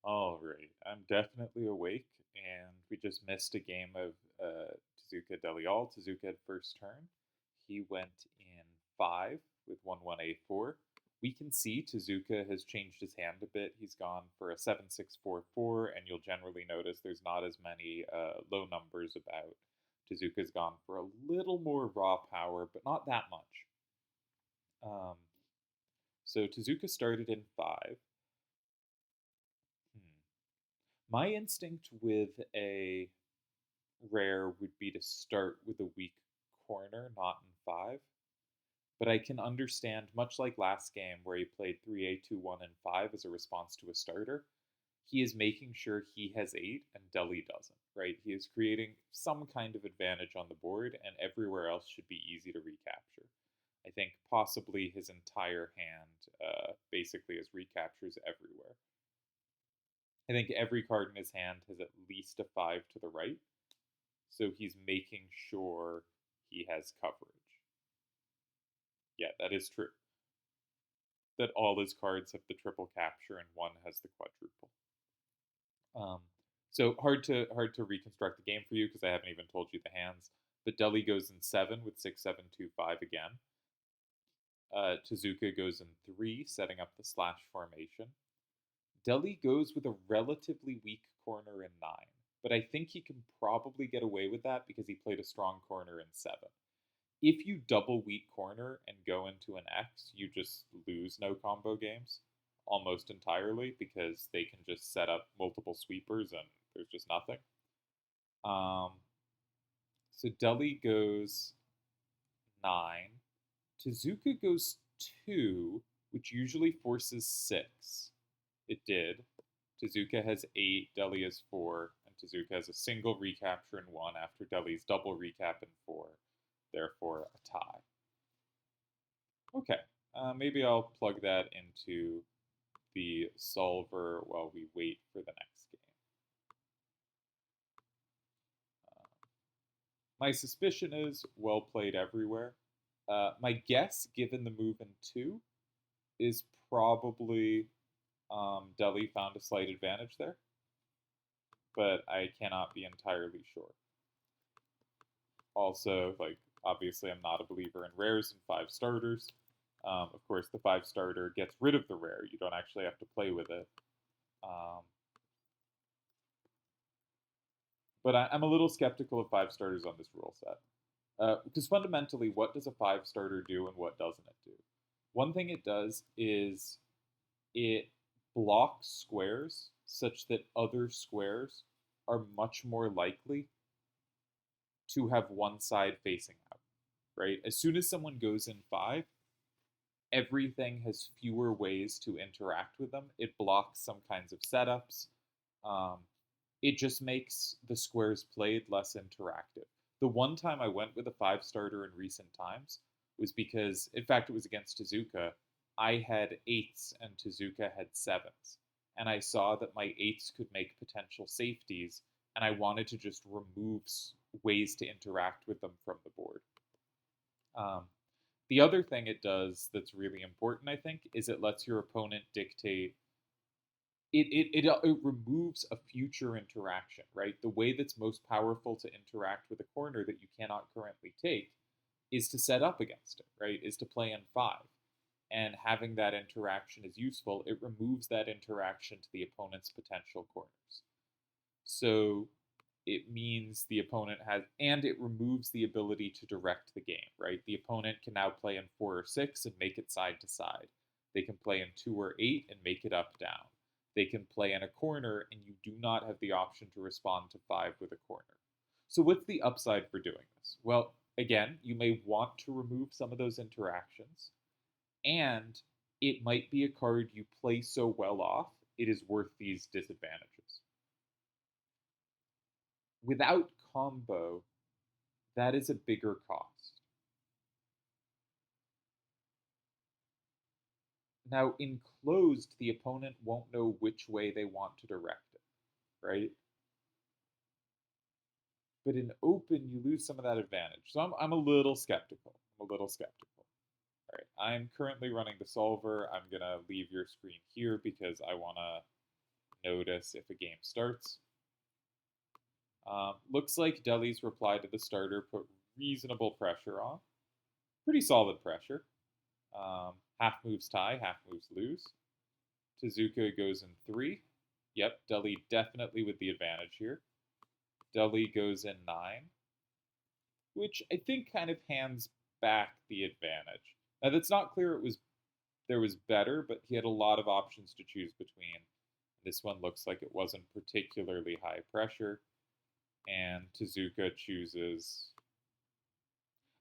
All right, I'm definitely awake, and we just missed a game of Tezuka Delial. Tezuka had first turn. He went in 5 with 1-1-A4. We can see Tezuka has changed his hand a bit. He's gone for a 7-6-4-4, and you'll generally notice there's not as many low numbers about. Tezuka's gone for a little more raw power, but not that much. Um, so Tezuka started in 5. Hmm. My instinct with a rare would be to start with a weak corner, not in 5. But I can understand, much like last game where he played 3-A-2-1 and 5 as a response to a starter, he is making sure he has 8 and Deli doesn't, right? He is creating some kind of advantage on the board, and everywhere else should be easy to recapture. I think possibly his entire hand basically is recaptures everywhere. I think every card in his hand has at least a 5 to the right, so he's making sure he has coverage. Yeah, that is true. That all his cards have the triple capture and one has the quadruple. Um, so hard to reconstruct the game for you because I haven't even told you the hands. But Deli goes in 7 with 6-7-2-5 again. Tezuka goes in 3, setting up the slash formation. Deli goes with a relatively weak corner in 9, but I think he can probably get away with that because he played a strong corner in 7. If you double weak corner and go into an X, you just lose no combo games almost entirely because they can just set up multiple sweepers and there's just nothing. Um, so Deli goes 9. Tezuka goes 2, which usually forces 6. It did. Tezuka has 8, Deli has 4, and Tezuka has a single recapture in 1 after Deli's double recap in 4. Therefore, a tie. Okay, maybe I'll plug that into the solver while we wait for the next game. My suspicion is well played everywhere. My guess, given the move in 2, is probably Deli found a slight advantage there, but I cannot be entirely sure. Also, like, obviously, I'm not a believer in rares and 5 starters. Of course, the 5 starter gets rid of the rare. You don't actually have to play with it. Um, but I'm a little skeptical of 5 starters on this rule set. Because fundamentally, what does a 5 starter do and what doesn't it do? One thing it does is it blocks squares such that other squares are much more likely to have one side facing out, right? As soon as someone goes in 5, everything has fewer ways to interact with them. It blocks some kinds of setups. Um, it just makes the squares played less interactive. The one time I went with a 5 starter in recent times was because, in fact, it was against Tezuka. I had 8s and Tezuka had 7s. And I saw that my 8s could make potential safeties, and I wanted to just remove ways to interact with them from the board. Um, the other thing it does that's really important, I think, is it lets your opponent dictate. It removes a future interaction, right? The way that's most powerful to interact with a corner that you cannot currently take is to set up against it, right? Is to play in 5. And having that interaction is useful. It removes that interaction to the opponent's potential corners. So it means the opponent has, and it removes the ability to direct the game, right? The opponent can now play in 4 or 6 and make it side to side. They can play in 2 or 8 and make it up down. They can play in a corner and you do not have the option to respond to 5 with a corner. So, what's the upside for doing this? Well, again, you may want to remove some of those interactions, and it might be a card you play so well off, it is worth these disadvantages. Without combo, that is a bigger cost. Now, in closed, the opponent won't know which way they want to direct it, right? But in open, you lose some of that advantage. So I'm a little skeptical. I'm a little skeptical. All right, I'm currently running the solver. I'm going to leave your screen here because I want to notice if a game starts. Looks like Deli's reply to the starter put reasonable pressure on. Pretty solid pressure. Half moves tie, half moves lose. Tezuka goes in 3. Yep, Deli definitely with the advantage here. Deli goes in 9, which I think kind of hands back the advantage. Now that's not clear there was better, but he had a lot of options to choose between. This one looks like it wasn't particularly high pressure, and Tezuka chooses.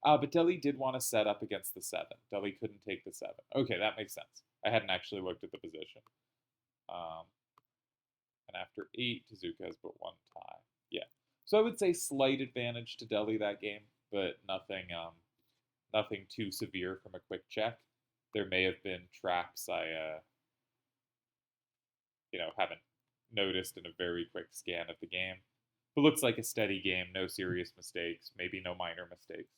But Deli did want to set up against the 7. Deli couldn't take the 7. Okay, that makes sense. I hadn't actually looked at the position. And after 8, Tezuka has but 1 tie. Yeah. So I would say slight advantage to Deli that game, but nothing too severe from a quick check. There may have been traps I haven't noticed in a very quick scan of the game. But looks like a steady game, no serious mistakes, maybe no minor mistakes.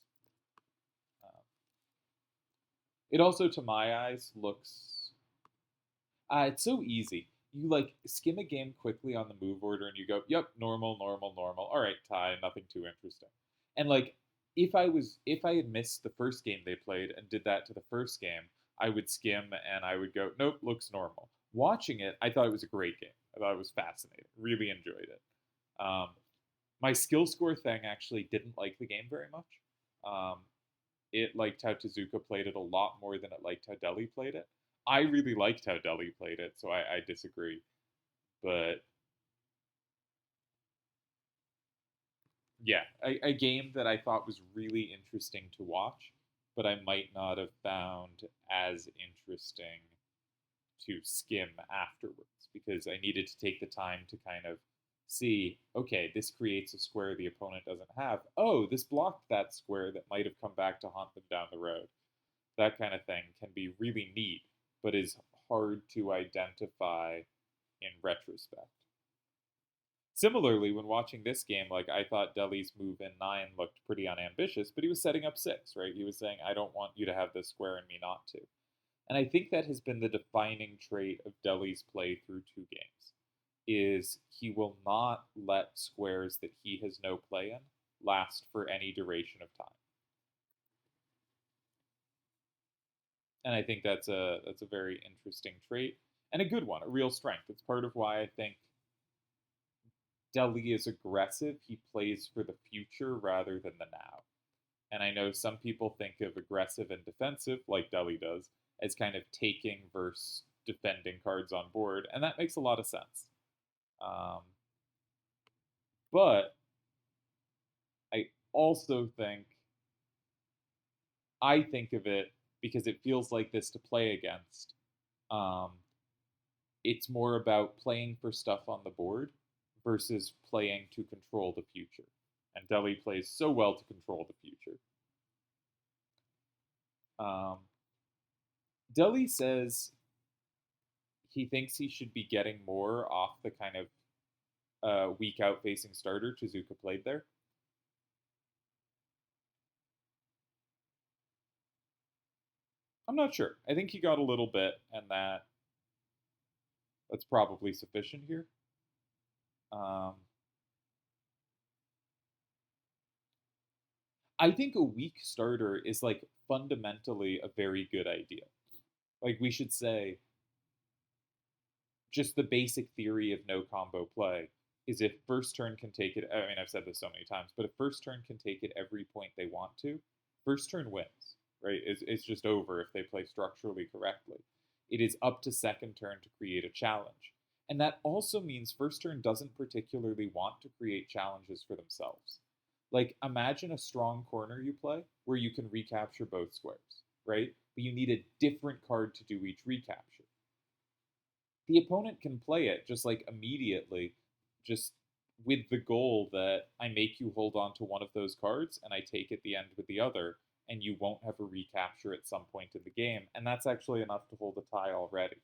It also, to my eyes, looks. It's so easy. You like skim a game quickly on the move order, and you go, "Yep, normal, normal, normal. All right, tie, nothing too interesting." And like, if I had missed the first game they played and did that to the first game, I would skim and I would go, "Nope, looks normal." Watching it, I thought it was a great game. I thought it was fascinating. Really enjoyed it. My skill score thing actually didn't like the game very much. Um, it liked how Tezuka played it a lot more than it liked how Deli played it. I really liked how Deli played it, so I disagree. But yeah, a game that I thought was really interesting to watch, but I might not have found as interesting to skim afterwards because I needed to take the time to kind of see, okay, this creates a square the opponent doesn't have. Oh, this blocked that square that might have come back to haunt them down the road. That kind of thing can be really neat, but is hard to identify in retrospect. Similarly, when watching this game, like I thought Deli's move in 9 looked pretty unambitious, but he was setting up 6, right? He was saying, I don't want you to have this square and me not to. And I think that has been the defining trait of Deli's play through 2 games, is he will not let squares that he has no play in last for any duration of time. And I think that's a very interesting trait and a good one, a real strength. It's part of why I think Deli is aggressive. He plays for the future rather than the now. And I know some people think of aggressive and defensive, like Deli does, as kind of taking versus defending cards on board, and that makes a lot of sense. Um, but I also think of it because it feels like this to play against. Um, it's more about playing for stuff on the board versus playing to control the future. And Deli plays so well to control the future. Um, Deli says he thinks he should be getting more off the kind of weak out facing starter Tezuka played there. I'm not sure. I think he got a little bit, and that's probably sufficient here. Um, I think a weak starter is like fundamentally a very good idea. Like we should say, just the basic theory of no combo play is if first turn can take it. I mean, I've said this so many times, but if first turn can take it every point they want to, first turn wins, right? It's just over if they play structurally correctly. It is up to second turn to create a challenge. And that also means first turn doesn't particularly want to create challenges for themselves. Like, imagine a strong corner you play where you can recapture both squares, right? But you need a different card to do each recapture. The opponent can play it just like immediately, just with the goal that I make you hold on to one of those cards and I take at the end with the other, and you won't have a recapture at some point in the game. And that's actually enough to hold a tie already.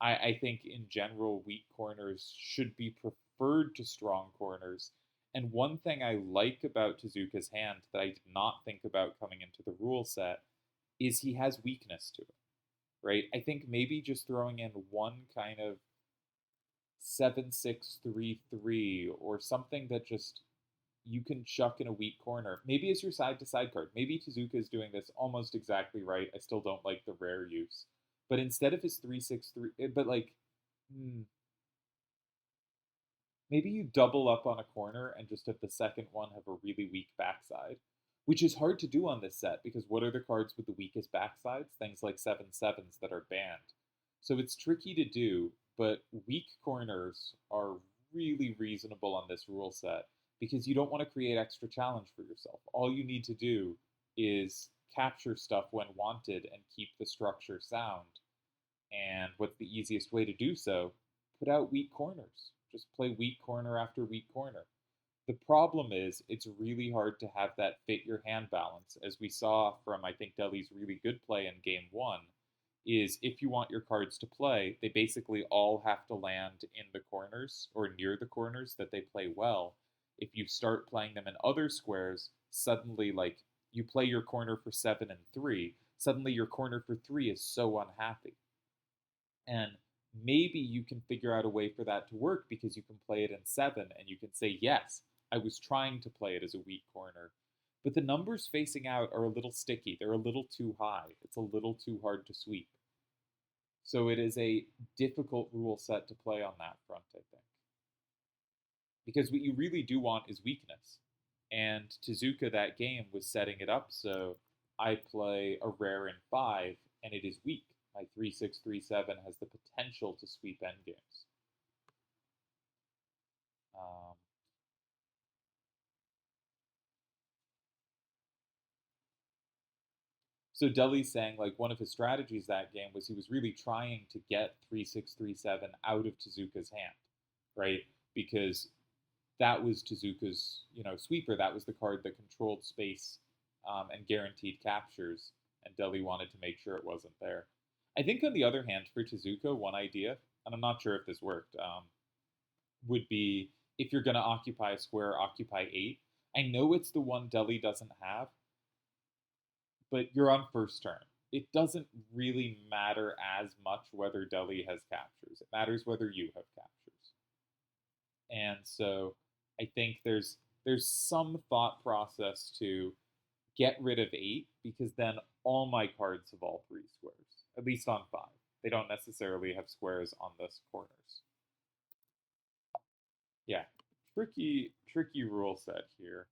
I think in general, weak corners should be preferred to strong corners. And one thing I like about Tezuka's hand that I did not think about coming into the rule set is he has weakness to it, right? I think maybe just throwing in one kind of 7-6-3-3 or something that just you can chuck in a weak corner. Maybe as your side to side card. Maybe Tezuka is doing this almost exactly right. I still don't like the rare use. But instead of his 3-6-3, but like, maybe you double up on a corner and just at the second one have a really weak backside, which is hard to do on this set because what are the cards with the weakest backsides? Things like 7-7s that are banned. So it's tricky to do, but weak corners are really reasonable on this rule set because you don't want to create extra challenge for yourself. All you need to do is capture stuff when wanted and keep the structure sound. And what's the easiest way to do so? Put out weak corners. Just play weak corner after weak corner. The problem is it's really hard to have that fit your hand balance, as we saw from I think Deli's really good play in game one. Is if you want your cards to play, they basically all have to land in the corners or near the corners that they play well. If you start playing them in other squares, suddenly like you play your corner for 7 and 3, suddenly your corner for 3 is so unhappy. And maybe you can figure out a way for that to work because you can play it in 7 and you can say, yes, I was trying to play it as a weak corner. But the numbers facing out are a little sticky. They're a little too high. It's a little too hard to sweep. So it is a difficult rule set to play on that front, I think. Because what you really do want is weakness. And Tezuka that game was setting it up so I play a rare in 5 and it is weak. My 3-6-3-7 has the potential to sweep endgames. Um, so Deli's saying like one of his strategies that game was he was really trying to get 3-6-3-7 out of Tezuka's hand, right? Because that was Tezuka's sweeper. That was the card that controlled space and guaranteed captures, and Deli wanted to make sure it wasn't there. I think on the other hand, for Tezuka, one idea, and I'm not sure if this worked, would be if you're going to occupy a square, occupy 8. I know it's the one Deli doesn't have, but you're on first turn. It doesn't really matter as much whether Deli has captures. It matters whether you have captures. And so I think there's some thought process to get rid of 8 because then all my cards have all 3 squares, at least on 5. They don't necessarily have squares on the corners. Yeah, tricky rule set here.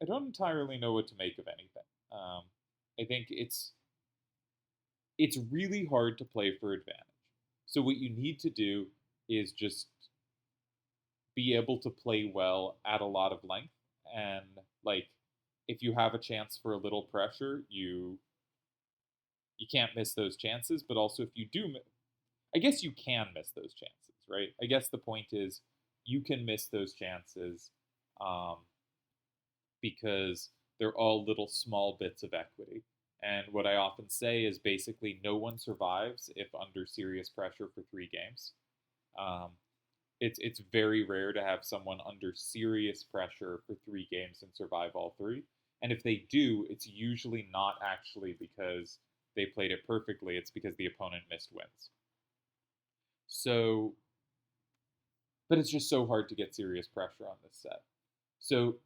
I don't entirely know what to make of anything. I think it's really hard to play for advantage. So what you need to do is just be able to play well at a lot of length, and like if you have a chance for a little pressure, you can't miss those chances. But also if you do, I guess you can miss those chances, right? I guess the point is you can miss those chances um, because they're all little small bits of equity. And what I often say is basically no one survives if under serious pressure for 3 games. Um, it's very rare to have someone under serious pressure for 3 games and survive all 3. And if they do, it's usually not actually because they played it perfectly. It's because the opponent missed wins. So, but it's just so hard to get serious pressure on this set. So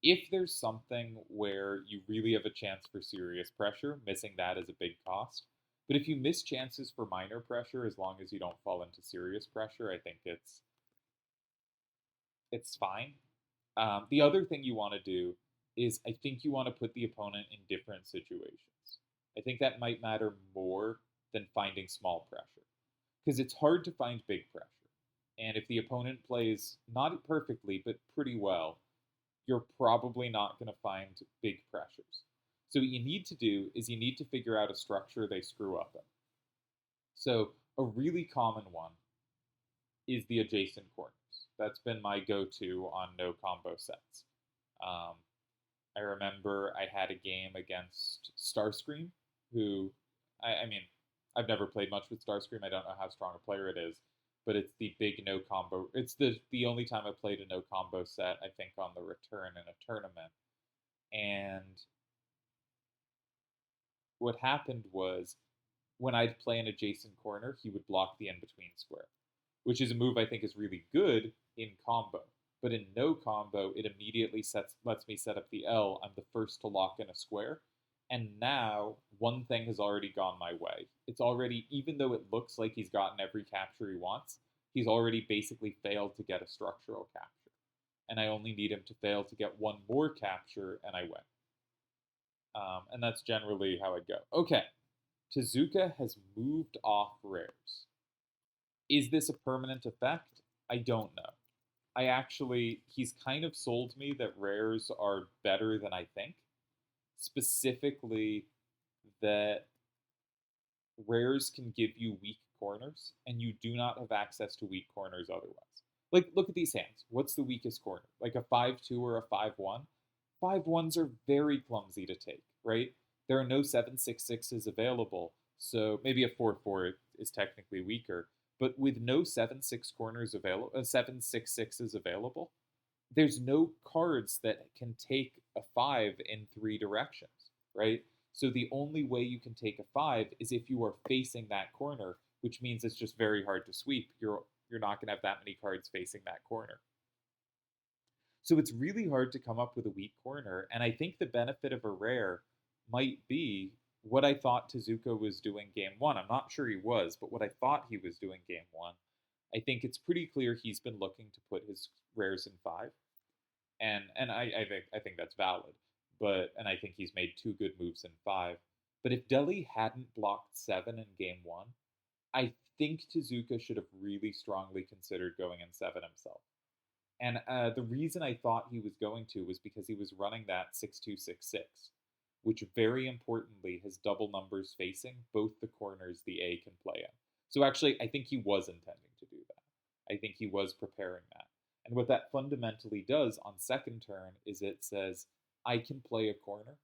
if there's something where you really have a chance for serious pressure, missing that is a big cost. But if you miss chances for minor pressure, as long as you don't fall into serious pressure, I think it's fine. The other thing you want to do is I think you want to put the opponent in different situations. I think that might matter more than finding small pressure because it's hard to find big pressure. And if the opponent plays not perfectly, but pretty well, you're probably not going to find big pressures. So what you need to do is you need to figure out a structure they screw up in. So a really common one is the adjacent corners. That's been my go-to on no combo sets. Um, I remember I had a game against Starscream, who, I mean, I've never played much with Starscream. I don't know how strong a player it is, but it's the big no combo. It's the only time I played a no combo set, I think, on the return in a tournament. And what happened was when I'd play an adjacent corner, he would block the in-between square, which is a move I think is really good in combo. But in no combo, it immediately lets me set up the L. I'm the first to lock in a square. And now one thing has already gone my way. It's already, even though it looks like he's gotten every capture he wants, he's already basically failed to get a structural capture. And I only need him to fail to get one more capture, and I win. And that's generally how I go. Okay, Tezuka has moved off rares. Is this a permanent effect? I don't know. He's kind of sold me that rares are better than I think. Specifically, that rares can give you weak corners, and you do not have access to weak corners otherwise. Like, look at these hands. What's the weakest corner? Like a 5-2 or a 5-1? 5-1s are very clumsy to take, right? There are no 7-6-6s available, so maybe a 4-4 is technically weaker. But with no 7-6 corners available, 7-6-6s available, there's no cards that can take a 5 in 3 directions, right? So the only way you can take a 5 is if you are facing that corner, which means it's just very hard to sweep. You're not going to have that many cards facing that corner. So it's really hard to come up with a weak corner, and I think the benefit of a rare might be what I thought Tezuka was doing game one. I'm not sure he was, but what I thought he was doing game one, I think it's pretty clear he's been looking to put his rares in 5. And I think that's valid. And I think he's made 2 good moves in 5. But if Deli hadn't blocked 7 in game one, I think Tezuka should have really strongly considered going in 7 himself. And the reason I thought he was going to was because he was running that 6-2-6-6, which very importantly has double numbers facing both the corners the A can play in. So actually, I think he was intending to do that. I think he was preparing that. And what that fundamentally does on second turn is it says, I can play a corner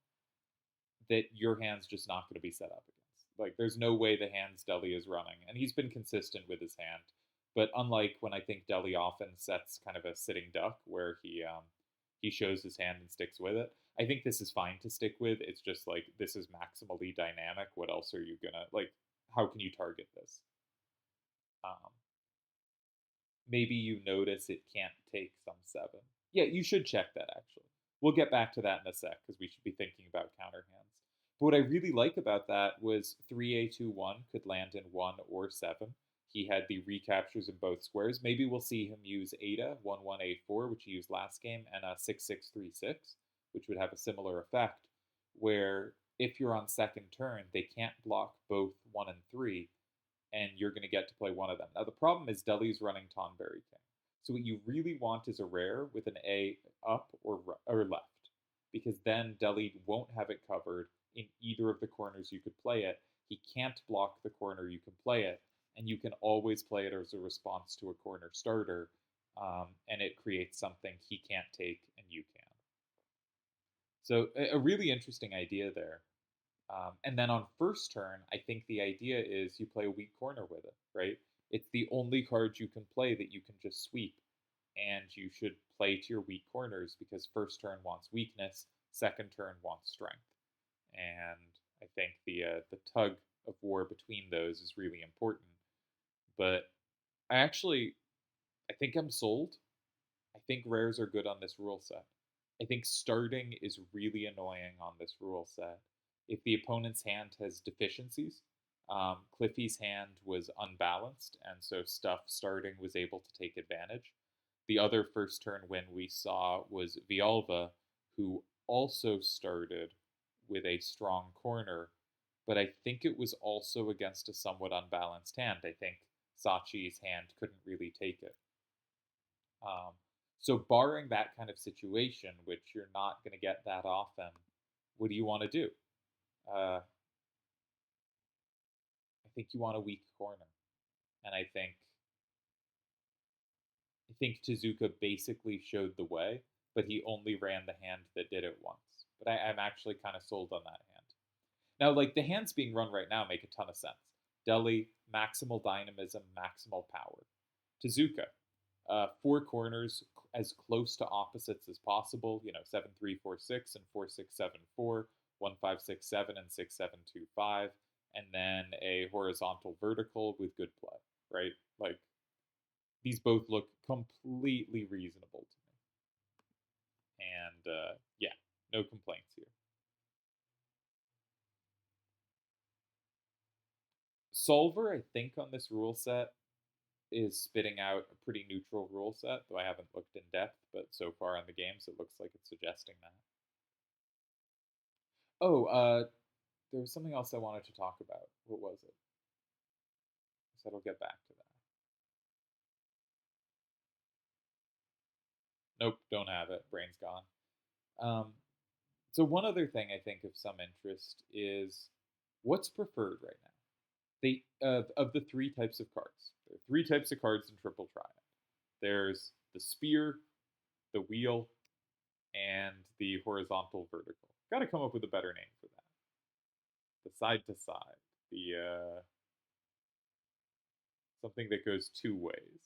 that your hand's just not going to be set up against. Like, there's no way the hand's Deli is running. And he's been consistent with his hand. But unlike when I think Deli often sets kind of a sitting duck where he shows his hand and sticks with it, I think this is fine to stick with. It's just like, this is maximally dynamic. What else are you gonna, like, how can you target this? Um, Maybe you notice it can't take some 7. Yeah, you should check that actually. We'll get back to that in a sec because we should be thinking about counter hands. But what I really like about that was 3A2-1 could land in 1 or 7. He had the recaptures in both squares. Maybe we'll see him use Ada 1-1-A4, which he used last game, and a 6-6-3-6, which would have a similar effect, where if you're on second turn, they can't block both 1 and 3, and you're going to get to play one of them. Now, the problem is Deli's running Tonberry King. So what you really want is a rare with an A up or left, because then Deli won't have it covered in either of the corners you could play it. He can't block the corner you can play it, and you can always play it as a response to a corner starter, and it creates something he can't take and you can. So a really interesting idea there. And then on first turn, I think the idea is you play a weak corner with it, right? It's the only card you can play that you can just sweep, and you should play to your weak corners because first turn wants weakness, second turn wants strength, and I think the tug of war between those is really important. But I think I'm sold. I think rares are good on this rule set. I think starting is really annoying on this rule set. If the opponent's hand has deficiencies, Cliffy's hand was unbalanced, and so stuff starting was able to take advantage. The other first turn win we saw was Vialva, who also started with a strong corner, but I think it was also against a somewhat unbalanced hand. I think Sachi's hand couldn't really take it. Um, so, barring that kind of situation, which you're not going to get that often, what do you want to do? I think you want a weak corner, and I think Tezuka basically showed the way, but he only ran the hand that did it once. But I'm actually kind of sold on that hand. Now, like the hands being run right now make a ton of sense. Deli, maximal dynamism, maximal power. Tezuka, 4 corners as close to opposites as possible. 7-3-4-6 and 4-6-7-4, 1-5-6-7 and 6-7-2-5. and then a horizontal vertical with good play, right? Like, these both look completely reasonable to me. And yeah, no complaints here. Solver, I think, on this rule set is spitting out a pretty neutral rule set, though I haven't looked in depth, but so far in the games it looks like it's suggesting that. Oh, there was something else I wanted to talk about. What was it? So I'll get back to that. Nope, don't have it. Brain's gone. Um, so one other thing I think of some interest is what's preferred right now. They of the three types of cards. There are three types of cards in Triple Triad. There's the spear, the wheel, and the horizontal vertical. Got to come up with a better name for that. The side to side. The something that goes two ways.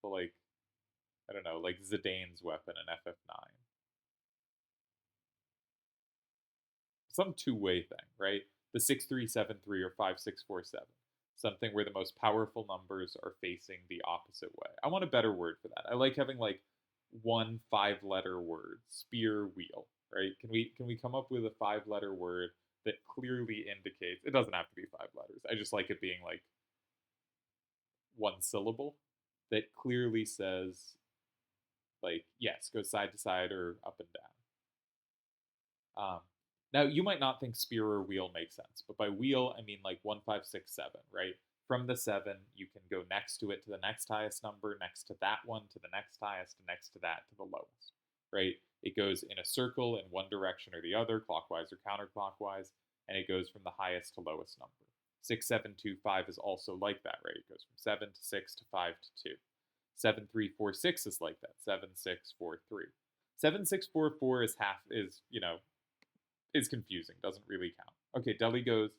So like I don't know, like Zidane's weapon in FF9. Some two-way thing, right? The 6373 or 5647. Something where the most powerful numbers are facing the opposite way. I want a better word for that. I like having like one five-letter word, spear wheel, right? Can we come up with a five-letter word that clearly indicates it doesn't have to be five letters. I just like it being like one syllable that clearly says like yes, go side to side or up and down. Now, you might not think spear or wheel makes sense, but by wheel, I mean like 1, 5, 6, 7, right? From the 7, you can go next to it to the next highest number, next to that one to the next highest, and next to that to the lowest, right? It goes in a circle in one direction or the other, clockwise or counterclockwise, and it goes from the highest to lowest number. 6, 7, 2, 5 is also like that, right? It goes from 7 to 6 to 5 to 2. 7, 3, 4, 6 is like that. 7, 6, 4, 3. 7, 6, 4, 4 is half is confusing, doesn't really count. Okay, Deli goes.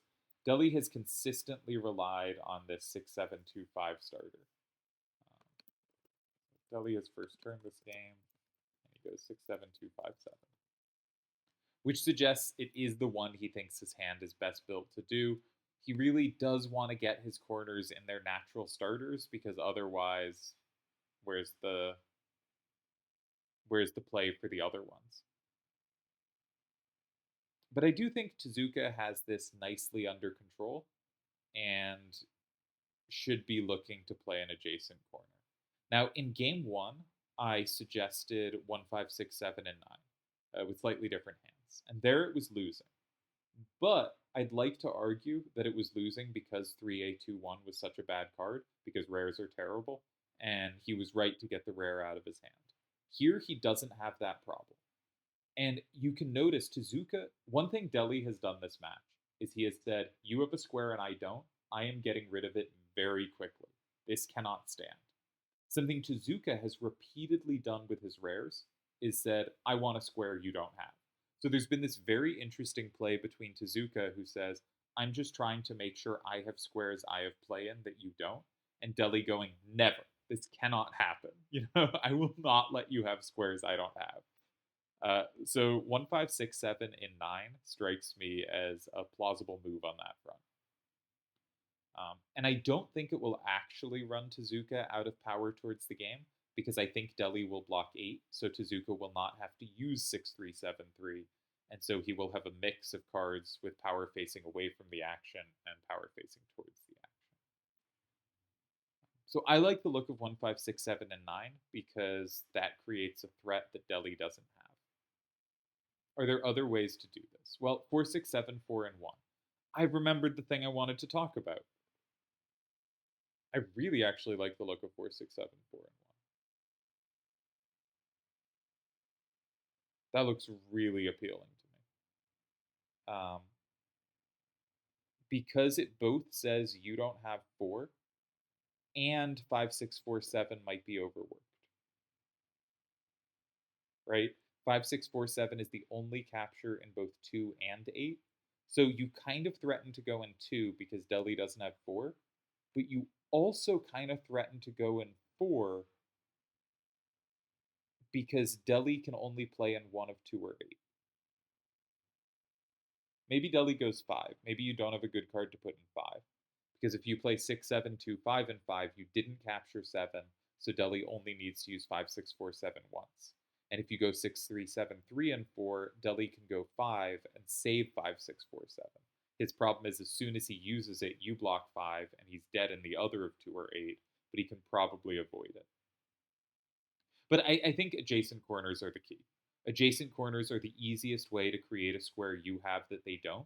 Deli has consistently relied on this 6, 7, 2, 5 starter. Deli has first turn this game, and he goes 6, 7, 2, 5, 7, which suggests it is the one he thinks his hand is best built to do. He really does want to get his corners in their natural starters because otherwise, where's the where's the play for the other ones? But I do think Tezuka has this nicely under control and should be looking to play an adjacent corner. Now, in game one, I suggested 1, 5, 6, 7, and 9 with slightly different hands, and there it was losing. But I'd like to argue that it was losing because 3A21 was such a bad card, because rares are terrible, and he was right to get the rare out of his hand. Here, he doesn't have that problem. And you can notice Tezuka, one thing Deli has done this match is he has said, you have a square and I don't. I am getting rid of it very quickly. This cannot stand. Something Tezuka has repeatedly done with his rares is said, I want a square you don't have. So there's been this very interesting play between Tezuka, who says, I'm just trying to make sure I have squares I have play in that you don't, and Deli going, never. This cannot happen. I will not let you have squares I don't have. So 1, 5, 6, 7 in 9 strikes me as a plausible move on that front. And I don't think it will actually run Tezuka out of power towards the game because I think Deli will block 8, so Tezuka will not have to use 6, 3, 7, 3, and so he will have a mix of cards with power facing away from the action and power facing towards the action. So I like the look of 1, 5, 6, 7, and 9 because that creates a threat that Deli doesn't have. Are there other ways to do this? Well, 4, 6, 7, 4, and 1. I remembered the thing I wanted to talk about. I really actually like the look of 4, 6, 7, 4, and 1. That looks really appealing to me. Because it both says you don't have 4, and 5, 6, 4, 7 might be overworked. Right? 5, 6, 4, 7 is the only capture in both 2 and 8. So you kind of threaten to go in 2 because Deli doesn't have 4, but you also kind of threaten to go in 4 because Deli can only play in 1 of 2 or 8. maybe Deli goes 5. Maybe you don't have a good card to put in 5. Because if you play 6, 7, 2, 5, and 5, you didn't capture 7, so Deli only needs to use 5, 6, 4, 7 once. And if you go 6, 3, 7, 3, and 4, Deli can go 5 and save 5, 6, 4, 7. His problem is as soon as he uses it, you block 5, and he's dead in the other of 2 or 8, but he can probably avoid it. But I think adjacent corners are the key. Adjacent corners are the easiest way to create a square you have that they don't,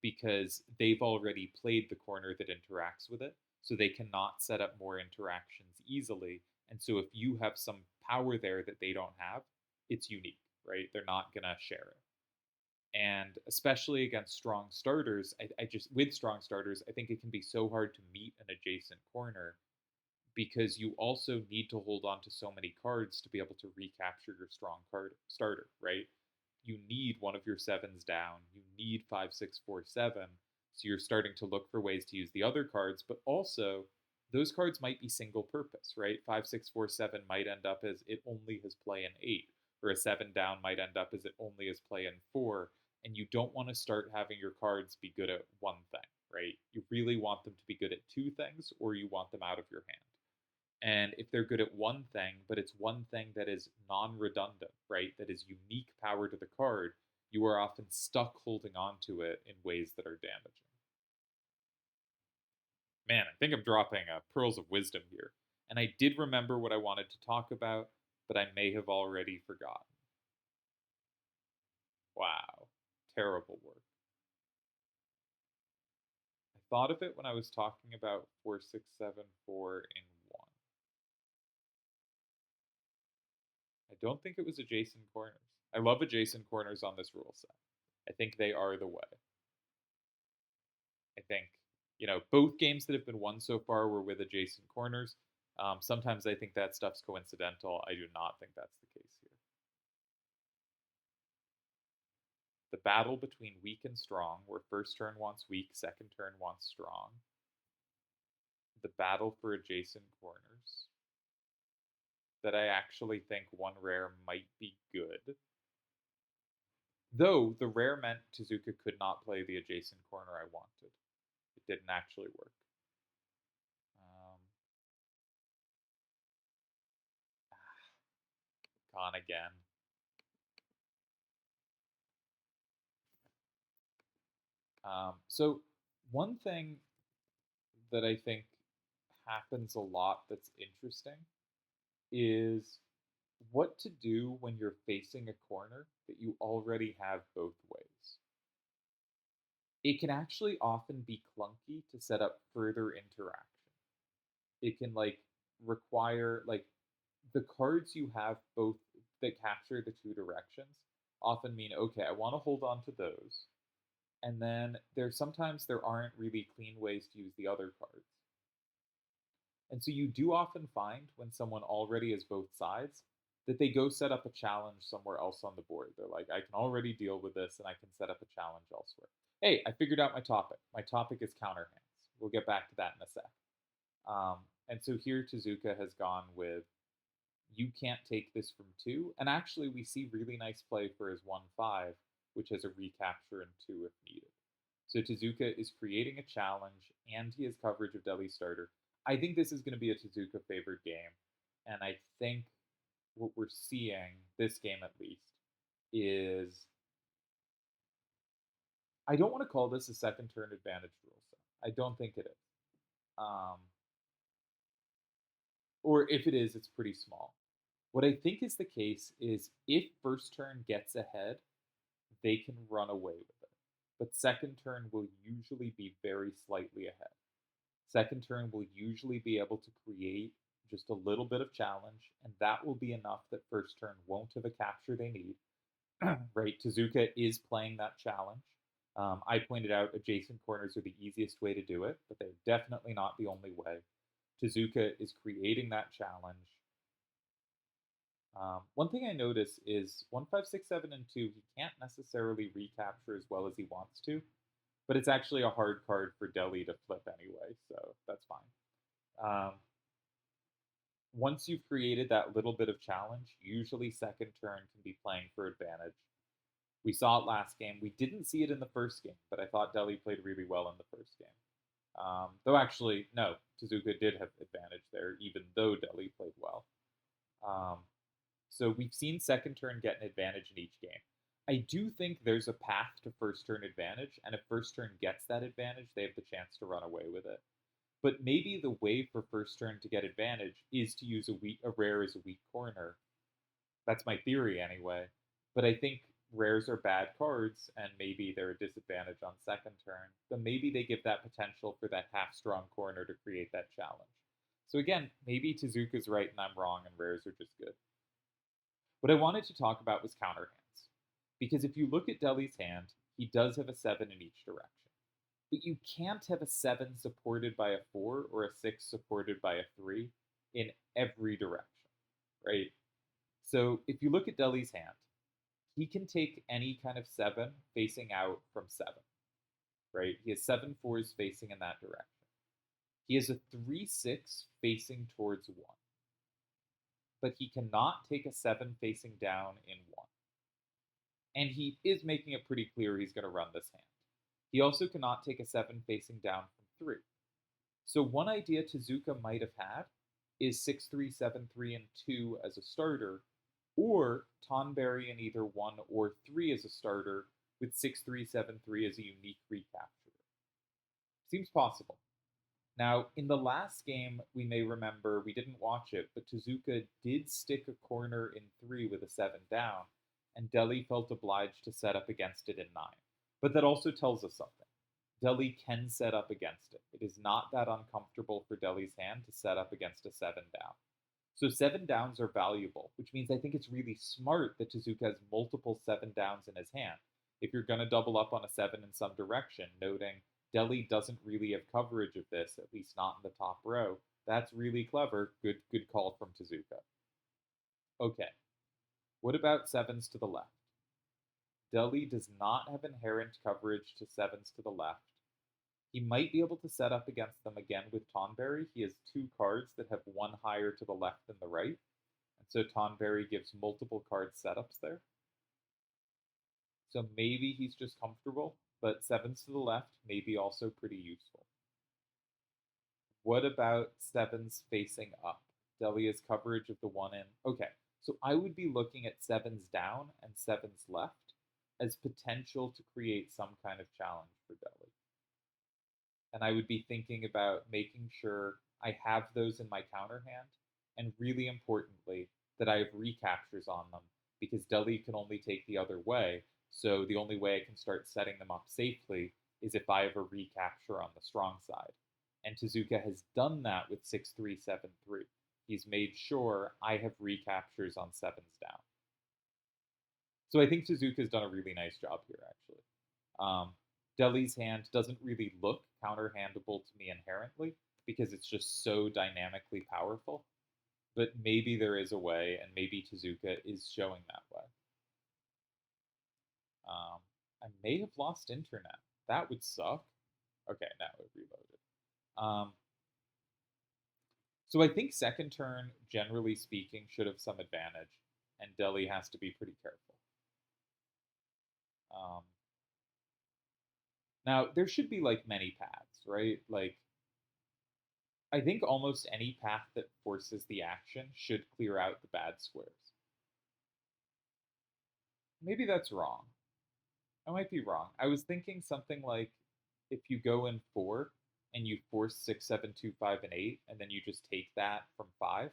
because they've already played the corner that interacts with it, so they cannot set up more interactions easily. And so if you have some power there that they don't have, it's unique, right? They're not gonna share it. And especially against strong starters, I just with strong starters, I think it can be so hard to meet an adjacent corner because you also need to hold on to so many cards to be able to recapture your strong card starter, right? You need one of your sevens down. You need 5, 6, 4, 7. So you're starting to look for ways to use the other cards, but also those cards might be single purpose, right? 5, 6, 4, 7 might end up as it only has play in 8, or a 7 down might end up as it only has play in 4. And you don't want to start having your cards be good at one thing, right? You really want them to be good at two things, or you want them out of your hand. And if they're good at one thing, but it's one thing that is non redundant, right? That is unique power to the card, you are often stuck holding on to it in ways that are damaging. Man, I think I'm dropping pearls of wisdom here. And I did remember what I wanted to talk about, but I may have already forgotten. Wow. Terrible work. I thought of it when I was talking about 4674 in 1. I don't think it was adjacent corners. I love adjacent corners on this rule set. I think they are the way. I think, both games that have been won so far were with adjacent corners. Sometimes I think that stuff's coincidental. I do not think that's the case here. The battle between weak and strong, where first turn wants weak, second turn wants strong. The battle for adjacent corners, that I actually think one rare might be good. Though the rare meant Tezuka could not play the adjacent corner I wanted. It didn't actually work. Gone again. So one thing that I think happens a lot that's interesting is what to do when you're facing a corner that you already have both ways. It can actually often be clunky to set up further interaction. It can require the cards you have both that capture the two directions often mean okay, I want to hold on to those. And then sometimes there aren't really clean ways to use the other cards. And so you do often find when someone already has both sides that they go set up a challenge somewhere else on the board. They're like, I can already deal with this and I can set up a challenge elsewhere. Hey, I figured out my topic. My topic is counterhands. We'll get back to that in a sec. And so here Tezuka has gone with you can't take this from 2. And actually, we see really nice play for his 1/5, which has a recapture in 2 if needed. So Tezuka is creating a challenge, and he has coverage of Deli Starter. I think this is going to be a Tezuka favored game, and I think what we're seeing this game at least is I don't want to call this a second turn advantage rule set. I don't think it is, or if it is, it's pretty small. What I think is the case is if first turn gets ahead, they can run away with it. But second turn will usually be very slightly ahead. Second turn will usually be able to create just a little bit of challenge, and that will be enough that first turn won't have a capture they need. Right? Tezuka is playing that challenge. I pointed out adjacent corners are the easiest way to do it, but they're definitely not the only way. Tezuka is creating that challenge. One thing I notice is 1, 5, 6, 7, and 2, he can't necessarily recapture as well as he wants to, but it's actually a hard card for Deli to flip anyway, so that's fine. Once you've created that little bit of challenge, usually second turn can be playing for advantage. We saw it last game. We didn't see it in the first game, but I thought Deli played really well in the first game. Though actually, no, Tezuka did have advantage there, even though Deli played well. Um, so we've seen second turn get an advantage in each game. I do think there's a path to first turn advantage, and if first turn gets that advantage, they have the chance to run away with it. But maybe the way for first turn to get advantage is to use a rare as a weak corner. That's my theory anyway. But I think rares are bad cards, and maybe they're a disadvantage on second turn. But maybe they give that potential for that half strong corner to create that challenge. So again, maybe Tezuka's right and I'm wrong, and rares are just good. What I wanted to talk about was counter hands. Because if you look at Deli's hand, he does have a 7 in each direction. But you can't have a 7 supported by a 4 or a 6 supported by a 3 in every direction, right? So if you look at Deli's hand, he can take any kind of 7 facing out from 7, right? He has 7 4s facing in that direction. He has a 3 6 facing towards 1, but he cannot take a 7 facing down in 1. And he is making it pretty clear he's going to run this hand. He also cannot take a 7 facing down from 3. So one idea Tezuka might have had is 6 3 7 3 and 2 as a starter, or Tonberry in either 1 or 3 as a starter, with 6 3 7 3 as a unique recapture. Seems possible. Now, in the last game, we may remember, we didn't watch it, but Tezuka did stick a corner in 3 with a 7 down, and Deli felt obliged to set up against it in 9. But that also tells us something. Deli can set up against it. It is not that uncomfortable for Deli's hand to set up against a 7 down. So 7 downs are valuable, which means I think it's really smart that Tezuka has multiple 7 downs in his hand. If you're going to double up on a 7 in some direction, noting Deli doesn't really have coverage of this, at least not in the top row, that's really clever. Good call from Tezuka. Okay, what about 7s to the left? Deli does not have inherent coverage to 7s to the left. He might be able to set up against them again with Tonberry. He has 2 cards that have 1 higher to the left than the right, and so Tonberry gives multiple card setups there. So maybe he's just comfortable, but 7s to the left may be also pretty useful. What about 7s facing up? Deli has coverage of the 1 in. Okay, so I would be looking at 7s down and 7s left as potential to create some kind of challenge for Deli. And I would be thinking about making sure I have those in my counter hand, and really importantly, that I have recaptures on them, because Deli can only take the other way, so the only way I can start setting them up safely is if I have a recapture on the strong side. And Tezuka has done that with 6 3 7 3. He's made sure I have recaptures on 7s down. So I think Tezuka's done a really nice job here, actually. Deli's hand doesn't really look counter-handable to me inherently, because it's just so dynamically powerful. But maybe there is a way, and maybe Tezuka is showing that way. I may have lost internet. That would suck. Okay, now it reloaded. So I think second turn, generally speaking, should have some advantage, and Deli has to be pretty careful. Now, there should be like many paths, right? Like, I think almost any path that forces the action should clear out the bad squares. Maybe that's wrong. I might be wrong. I was thinking something like if you go in 4 and you force 6, 7, 2, 5, and 8, and then you just take that from 5,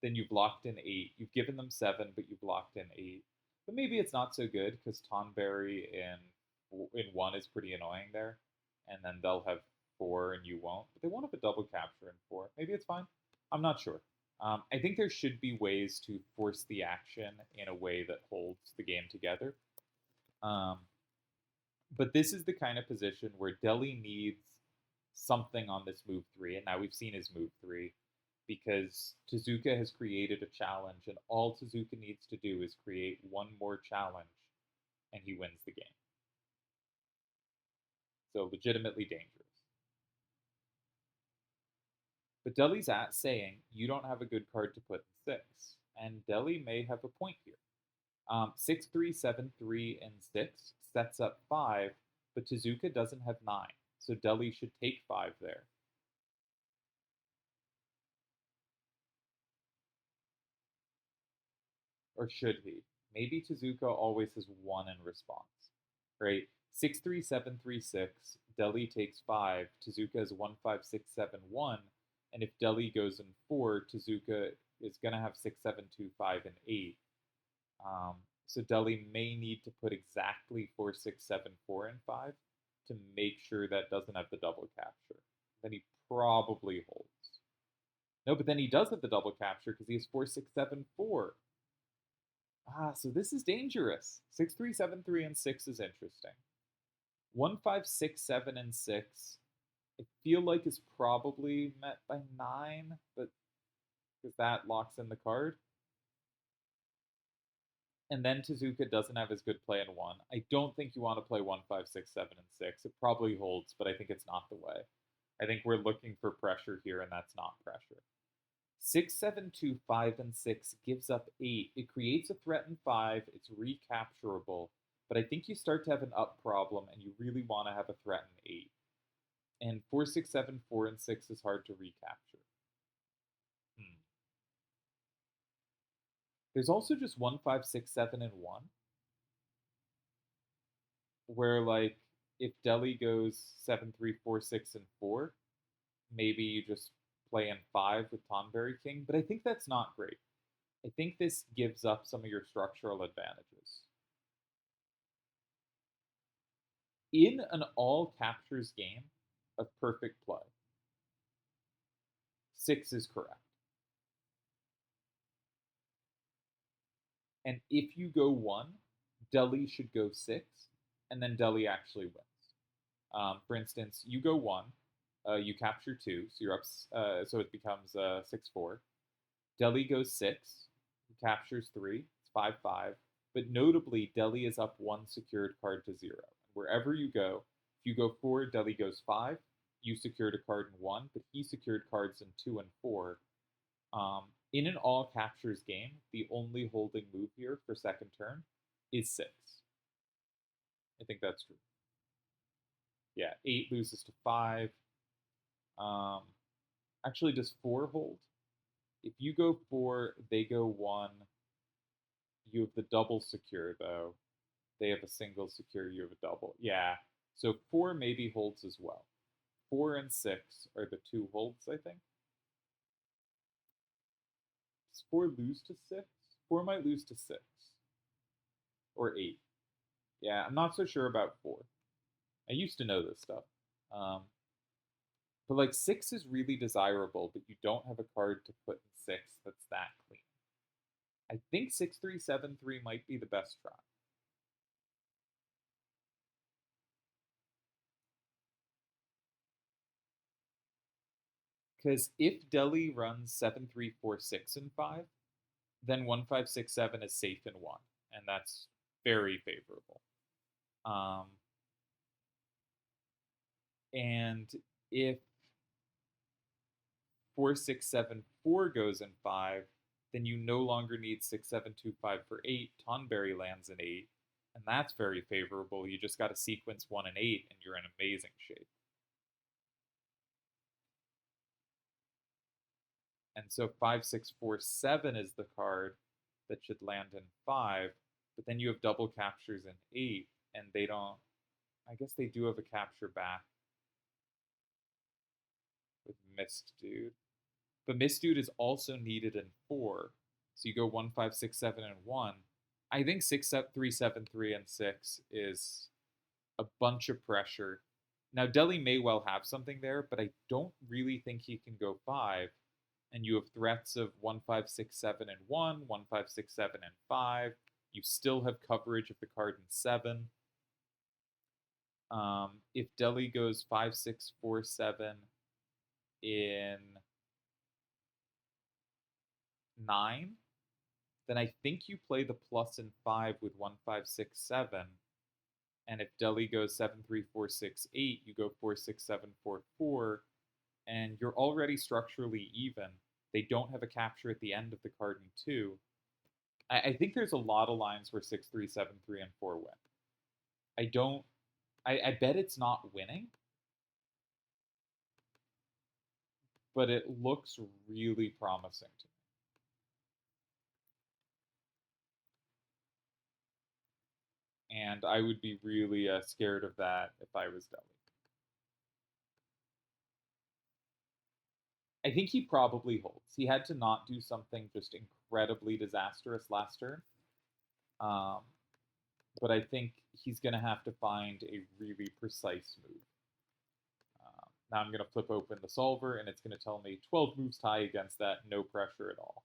then you've locked in 8. You've given them 7, but you've locked in 8. But maybe it's not so good because Tonberry in 1 is pretty annoying there, and then they'll have 4 and you won't. But they won't have a double capture in 4. Maybe it's fine. I'm not sure. I think there should be ways to force the action in a way that holds the game together. But this is the kind of position where Deli needs something on this move 3, and now we've seen his move 3, because Tezuka has created a challenge, and all Tezuka needs to do is create one more challenge, and he wins the game. So legitimately dangerous. But Deli's at saying, you don't have a good card to put in 6, and Deli may have a point here. 6, 3, 7, 3, and 6 sets up 5, but Tezuka doesn't have 9, so Deli should take 5 there. Or should he? Maybe Tezuka always has 1 in response, right? 6, 3, 7, 3, 6. Deli takes 5. Tezuka has 1, 5, 6, 7, 1. And if Deli goes in 4, Tezuka is going to have 6, 7, 2, 5, and 8. So Deli may need to put exactly 4, 6, 7, 4, and 5 to make sure that doesn't have the double capture. Then he probably holds. No, but then he does have the double capture because he has 4, 6, 7, 4. So this is dangerous. 6, 3, 7, 3, and 6 is interesting. 1, 5, 6, 7, and 6, I feel like is probably met by 9, but because that locks in the card. And then Tezuka doesn't have as good play in 1. I don't think you want to play 1, 5, 6, 7, and 6. It probably holds, but I think it's not the way. I think we're looking for pressure here, and that's not pressure. 6, 7, 2, 5, and 6 gives up 8. It creates a threat in 5. It's recapturable. But I think you start to have an up problem, and you really want to have a threat in 8. And 4, 6, 7, 4, and 6 is hard to recapture. There's also just 1, 5, 6, 7, and 1. Where, like, if Deli goes 7, 3, 4, 6, and 4, maybe you just play in 5 with Tonberry King. But I think that's not great. I think this gives up some of your structural advantages. In an all captures game of perfect play, 6 is correct. And if you go 1, Deli should go 6, and then Deli actually wins. For instance, you go 1, you capture 2, so you're up, so it becomes 6-4. Deli goes 6, he captures 3, it's 5-5. But notably, Deli is up 1 secured card to 0. Wherever you go, if you go 4, Deli goes 5. You secured a card in 1, but he secured cards in 2 and 4. In an all captures game, the only holding move here for second turn is 6. I think that's true. Yeah, 8 loses to 5. Actually, does 4 hold? If you go 4, they go 1. You have the double secure, though. They have a single secure, you have a double. Yeah, so 4 maybe holds as well. 4 and 6 are the 2 holds, I think. Does 4 lose to 6? 4 might lose to 6. Or 8. Yeah, I'm not so sure about 4. I used to know this stuff. But like 6 is really desirable, but you don't have a card to put in 6 that's that clean. I think 6, 3, 7, 3 might be the best try. Because if Deli runs 7, 3, 4, 6, and 5, then 1, 5, 6, 7 is safe in 1, and that's very favorable. And if 4, 6, 7, 4 goes in 5, then you no longer need 6, 7, 2, 5 for 8. Tonberry lands in 8, and that's very favorable. You just got to sequence 1 and 8, and you're in amazing shape. And so 5, 6, 4, 7 is the card that should land in 5, but then you have double captures in 8, and they don't. I guess they do have a capture back with Mist Dude. But Mist Dude is also needed in 4. So you go 1, 5, 6, 7, and 1. I think 6, 7, 3, 7, 3, and 6 is a bunch of pressure. Now, Deli may well have something there, but I don't really think he can go 5. And you have threats of 1, 5, 6, 7, and 1, 1, 5, 6, 7, and 5. You still have coverage of the card in 7. If Deli goes 5, 6, 4, 7 in 9, then I think you play the plus in 5 with 1, 5, 6, 7. And if Deli goes 7, 3, 4, 6, 8, you go 4, 6, 7, 4, 4. And you're already structurally even. They don't have a capture at the end of the card in 2. I think there's a lot of lines where 6-3, 7-3, and 4 win. I don't. I bet it's not winning, but it looks really promising to me. And I would be really scared of that if I was Delhi. I think he probably holds. He had to not do something just incredibly disastrous last turn. Um, but I think he's going to have to find a really precise move. Now I'm going to flip open the solver, and it's going to tell me 12 moves tie against that, no pressure at all.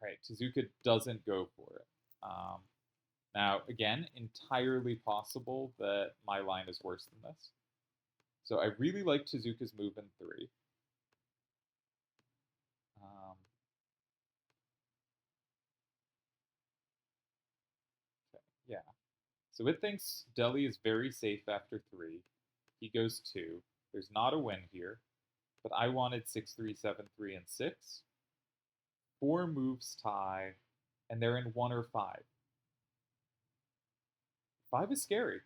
All right, Tezuka doesn't go for it. Now, again, entirely possible that my line is worse than this. So I really like Tezuka's move in 3. Okay, yeah. So it thinks Delhi is very safe after 3. He goes 2. There's not a win here, but I wanted 6-3, 7-3, and 6. 4 moves tie, and they're in 1 or 5. 5 is scary.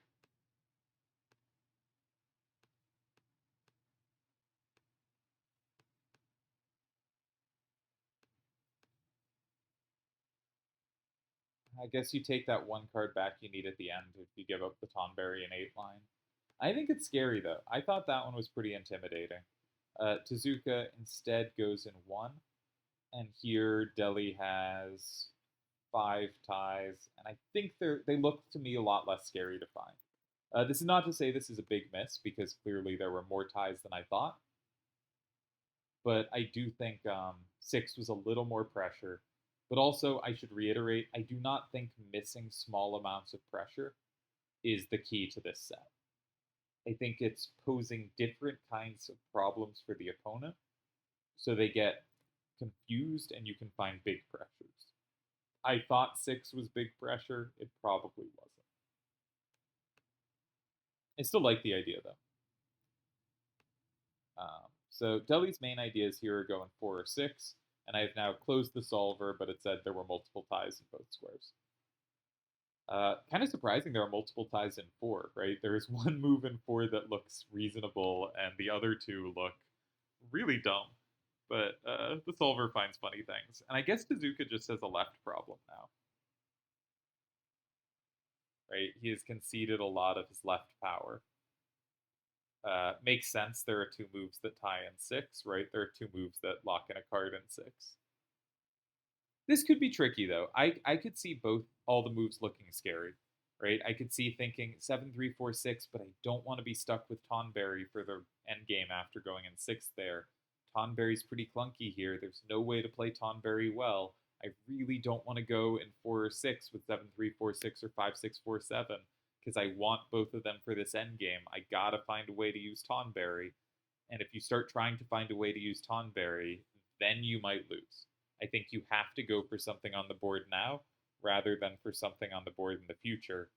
I guess you take that 1 card back you need at the end if you give up the Tonberry and 8 line. I think it's scary, though. I thought that one was pretty intimidating. Tezuka instead goes in 1, and here Delhi has 5 ties, and I think they look to me a lot less scary to find. This is not to say this is a big miss, because clearly there were more ties than I thought, but I do think 6 was a little more pressure. But also, I should reiterate, I do not think missing small amounts of pressure is the key to this set. I think it's posing different kinds of problems for the opponent, so they get confused and you can find big pressures. I thought 6 was big pressure, it probably wasn't. I still like the idea, though. So Delhi's main ideas here are going 4 or 6, and I've now closed the solver, but it said there were multiple ties in both squares. Kind of surprising there are multiple ties in 4, right? There is one move in 4 that looks reasonable, and the other 2 look really dumb. But the solver finds funny things. And I guess Tezuka just has a left problem now. Right? He has conceded a lot of his left power. Makes sense. There are 2 moves that tie in 6, right? There are 2 moves that lock in a card in 6. This could be tricky, though. I could see both all the moves looking scary, right? I could see thinking 7-3-4-6, but I don't want to be stuck with Tonberry for the end game after going in 6th there. Tonberry's pretty clunky here. There's no way to play Tonberry well. I really don't want to go in 4 or 6 with 7-3-4-6 or 5-6-4-7 because I want both of them for this end game. I gotta find a way to use Tonberry, and if you start trying to find a way to use Tonberry, then you might lose. I think you have to go for something on the board now rather than for something on the board in the future.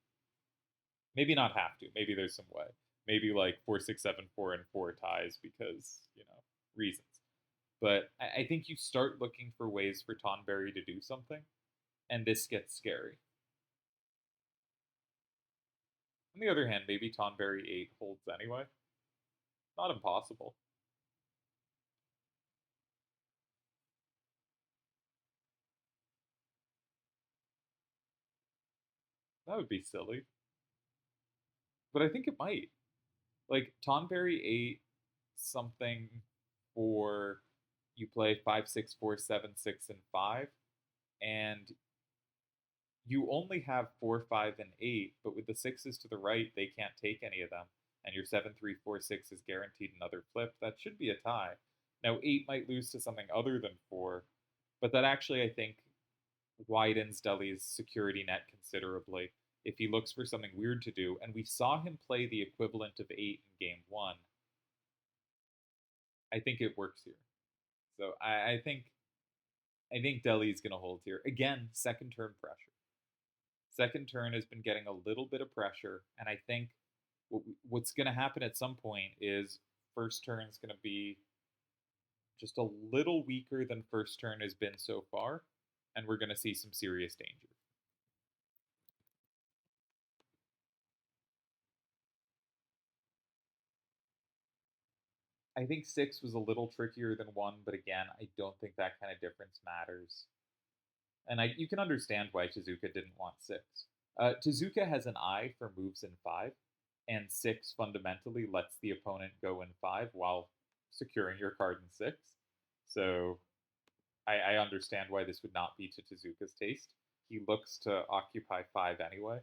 Maybe not have to. Maybe there's some way. Maybe like 4-6-7-4 and 4 ties because, reasons. But I think you start looking for ways for Tonberry to do something, and this gets scary. On the other hand, maybe Tonberry 8 holds anyway. Not impossible. That would be silly. But I think it might. Like, Tonberry 8 something for you play 5-6-4-7-6 and 5, and you only have 4, 5, and 8, but with the 6s to the right, they can't take any of them, and your 7-3-4-6 is guaranteed another flip. That should be a tie. Now, 8 might lose to something other than 4, but that actually, I think, widens Delhi's security net considerably if he looks for something weird to do, and we saw him play the equivalent of 8 in game 1. I think it works here. So I think Delhi's going to hold here. Again, second turn pressure. Second turn has been getting a little bit of pressure, and I think what's going to happen at some point is first turn is going to be just a little weaker than first turn has been so far, and we're going to see some serious danger. I think 6 was a little trickier than 1, but again, I don't think that kind of difference matters. And you can understand why Tezuka didn't want 6. Tezuka has an eye for moves in 5, and 6 fundamentally lets the opponent go in 5 while securing your card in 6. So I understand why this would not be to Tezuka's taste. He looks to occupy 5 anyway.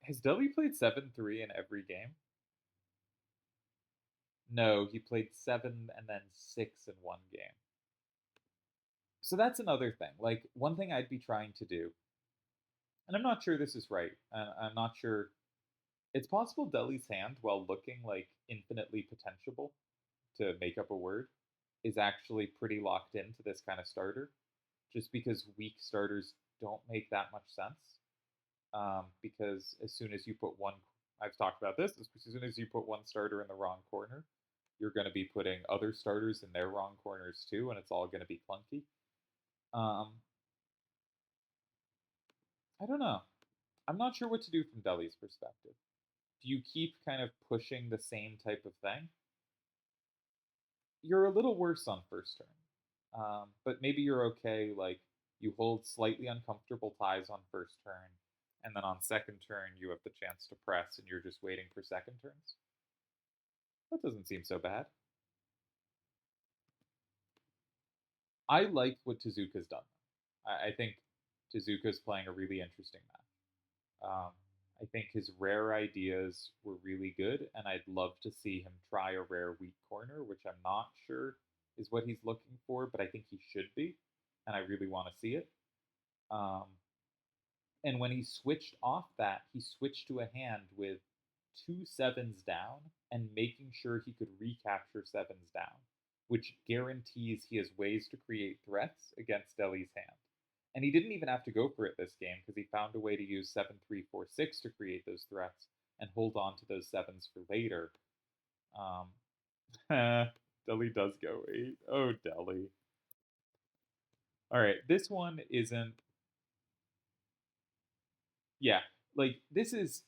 Has Deli played 7-3 in every game? No, he played 7 and then 6 in one game. So that's another thing. Like, one thing I'd be trying to do, and I'm not sure this is right, and I'm not sure. It's possible Deli's hand, while looking like infinitely potentiable to make up a word, is actually pretty locked into this kind of starter, just because weak starters don't make that much sense. Because as soon as you put one, I've talked about this, as soon as you put one starter in the wrong corner, you're going to be putting other starters in their wrong corners too, and it's all going to be clunky. I don't know. I'm not sure what to do from Deli's perspective. Do you keep kind of pushing the same type of thing? You're a little worse on first turn, but maybe you're okay. Like, you hold slightly uncomfortable ties on first turn, and then on second turn you have the chance to press, and you're just waiting for second turns. That doesn't seem so bad. I like what Tezuka's done. I think Tezuka's playing a really interesting match. I think his rare ideas were really good, and I'd love to see him try a rare weak corner, which I'm not sure is what he's looking for, but I think he should be, and I really want to see it. Um, and when he switched off that, he switched to a hand with 2 sevens down and making sure he could recapture sevens down, which guarantees he has ways to create threats against Deli's hand. And he didn't even have to go for it this game because he found a way to use 7-3-4-6 to create those threats and hold on to those sevens for later. Deli does go 8. Oh, Deli. All right, this one isn't. Yeah, like, this is.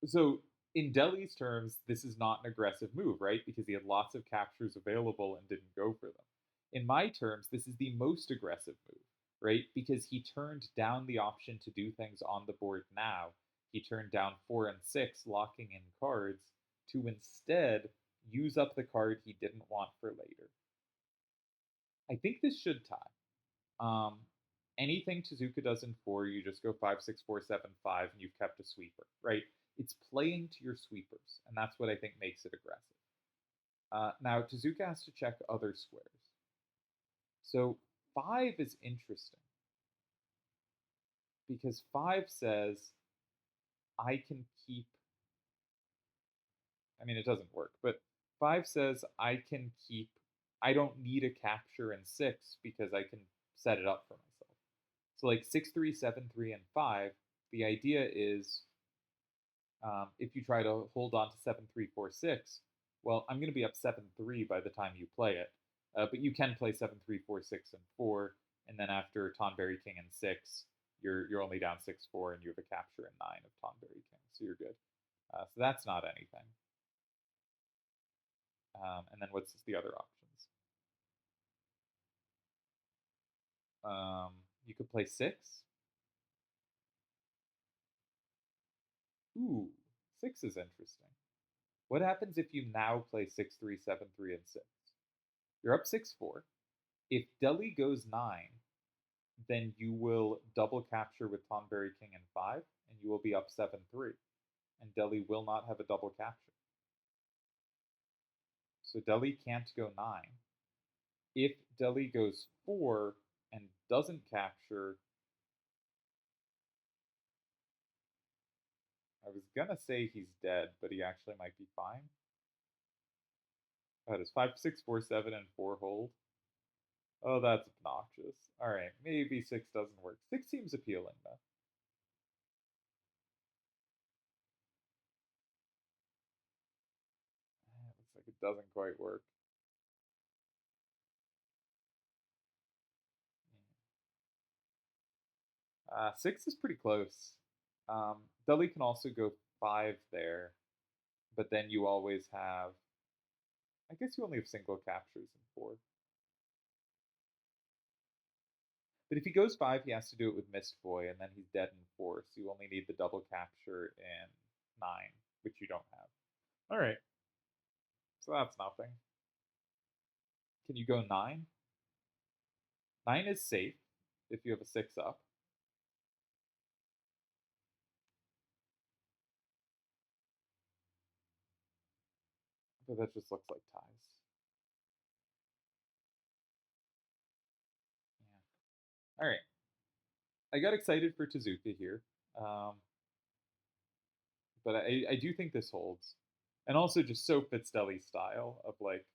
So, in Deli's terms, this is not an aggressive move, right? Because he had lots of captures available and didn't go for them. In my terms, this is the most aggressive move, right? Because he turned down the option to do things on the board now. He turned down 4 and 6, locking in cards, to instead use up the card he didn't want for later. I think this should tie. Um, Anything Tezuka does in 4, you just go 5-6-4-7-5, and you've kept a sweeper, right? It's playing to your sweepers, and that's what I think makes it aggressive. Now, Tezuka has to check other squares. So 5 is interesting because 5 says I can keep. I mean, it doesn't work, but 5 says I can keep. I don't need a capture in 6 because I can set it up for myself. So, like 6-3-7-3 and 5, the idea is if you try to hold on to 7-3-4-6, well, I'm going to be up 7-3 by the time you play it. But you can play 7-3-4-6 and 4, and then after Tonberry King and 6, you're only down 6-4, and you have a capture in 9 of Tonberry King, so you're good. So that's not anything. And then what's the other options? You could play 6. Ooh, 6 is interesting. What happens if you now play 6-3-7-3 and 6? You're up 6-4. If Deli goes 9, then you will double capture with Tonberry King and 5, and you will be up 7-3. And Deli will not have a double capture. So Deli can't go 9. If Deli goes 4 and doesn't capture, I was gonna say he's dead, but he actually might be fine. Oh, does 5-6-4-7 and 4 hold? Oh, that's obnoxious. Alright, maybe 6 doesn't work. 6 seems appealing, though. doesn't quite work. 6 is pretty close. Deli can also go 5 there, but then you always have. I guess you only have single captures in 4. But if he goes 5, he has to do it with Mist Boy, and then he's dead in 4, so you only need the double capture in 9, which you don't have. Alright. So that's nothing. Can you go 9? 9 is safe if you have a 6 up. But that just looks like ties. Yeah. Alright. I got excited for Tezuka here. But I do think this holds. And also just so fits Deli's style of like,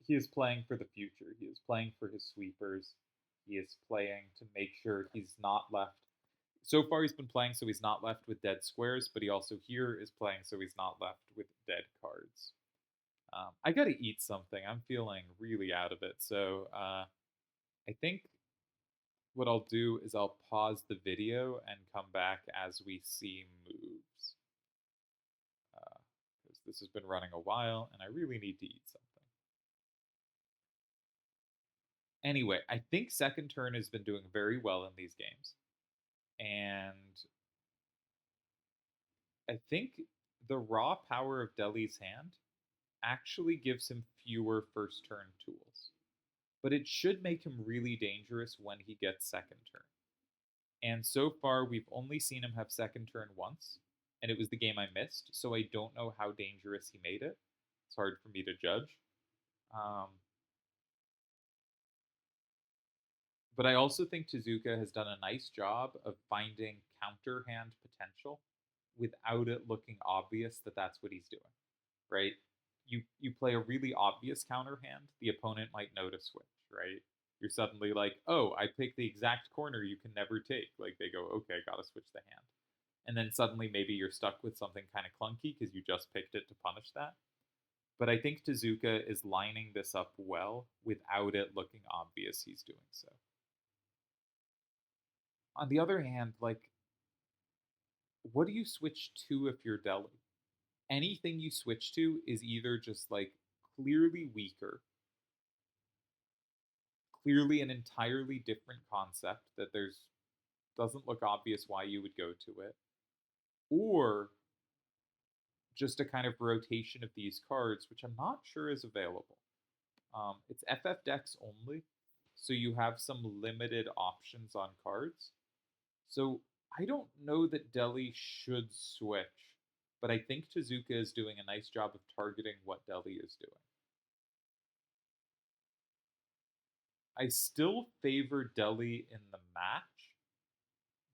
he is playing for the future. He is playing for his sweepers. He is playing to make sure he's not left. So far, he's been playing so he's not left with dead squares, but he also here is playing so he's not left with dead cards. I gotta eat something. I'm feeling really out of it. So I think what I'll do is I'll pause the video and come back as we see moves. Because this has been running a while and I really need to eat something. Anyway, I think second turn has been doing very well in these games. And I think the raw power of Deli's hand actually gives him fewer first turn tools. But it should make him really dangerous when he gets second turn. And so far, we've only seen him have second turn once, and it was the game I missed, so I don't know how dangerous he made it. It's hard for me to judge. But I also think Tezuka has done a nice job of finding counter hand potential without it looking obvious that that's what he's doing, right? You play a really obvious counter hand, the opponent might notice switch, right? You're suddenly like, oh, I picked the exact corner you can never take. Like they go, okay, gotta switch the hand. And then suddenly maybe you're stuck with something kind of clunky because you just picked it to punish that. But I think Tezuka is lining this up well without it looking obvious he's doing so. On the other hand, like, what do you switch to if you're Deli? Anything you switch to is either just like clearly weaker, clearly an entirely different concept that there's doesn't look obvious why you would go to it, or just a kind of rotation of these cards, which I'm not sure is available. It's FF decks only, so you have some limited options on cards. So I don't know that Deli should switch, but I think Tezuka is doing a nice job of targeting what Deli is doing. I still favor Deli in the match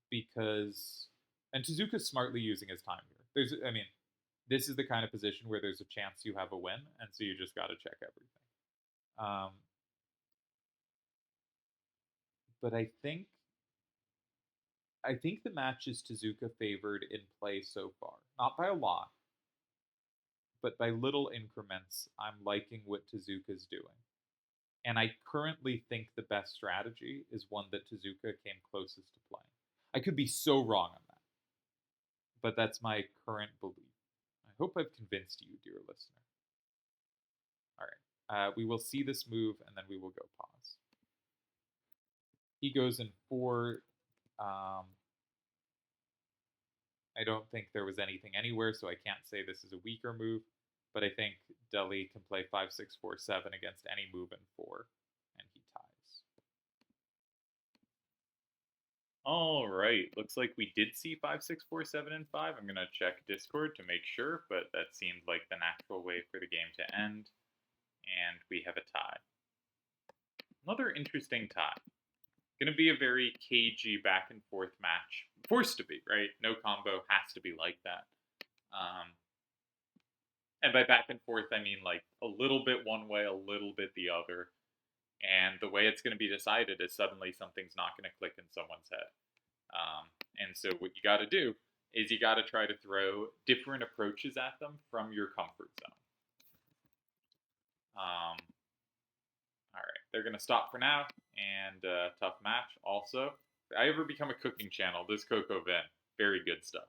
because, and Tezuka's smartly using his time here. This is the kind of position where there's a chance you have a win, and so you just got to check everything. But I think the match is Tezuka favored in play so far. Not by a lot, but by little increments. I'm liking what Tezuka's doing. And I currently think the best strategy is one that Tezuka came closest to playing. I could be so wrong on that, but that's my current belief. I hope I've convinced you, dear listener. All right. We will see this move, and then we will go pause. He goes in 4. I don't think there was anything anywhere, so I can't say this is a weaker move. But I think Deli can play 5, 6, 4, 7 against any move in 4, and he ties. All right, looks like we did see 5, 6, 4, 7, and 5. I'm gonna check Discord to make sure, but that seemed like the natural way for the game to end, and we have a tie. Another interesting tie. Going to be a very cagey back and forth match. Forced to be, right? No combo has to be like that. And by back and forth, I mean like a little bit one way, a little bit the other. And the way it's going to be decided is suddenly something's not going to click in someone's head. And so what you got to do is you got to try to throw different approaches at them from your comfort zone. Um, all right, they're gonna stop for now, and tough match. Also, if I ever become a cooking channel, this cocoa vin, very good stuff.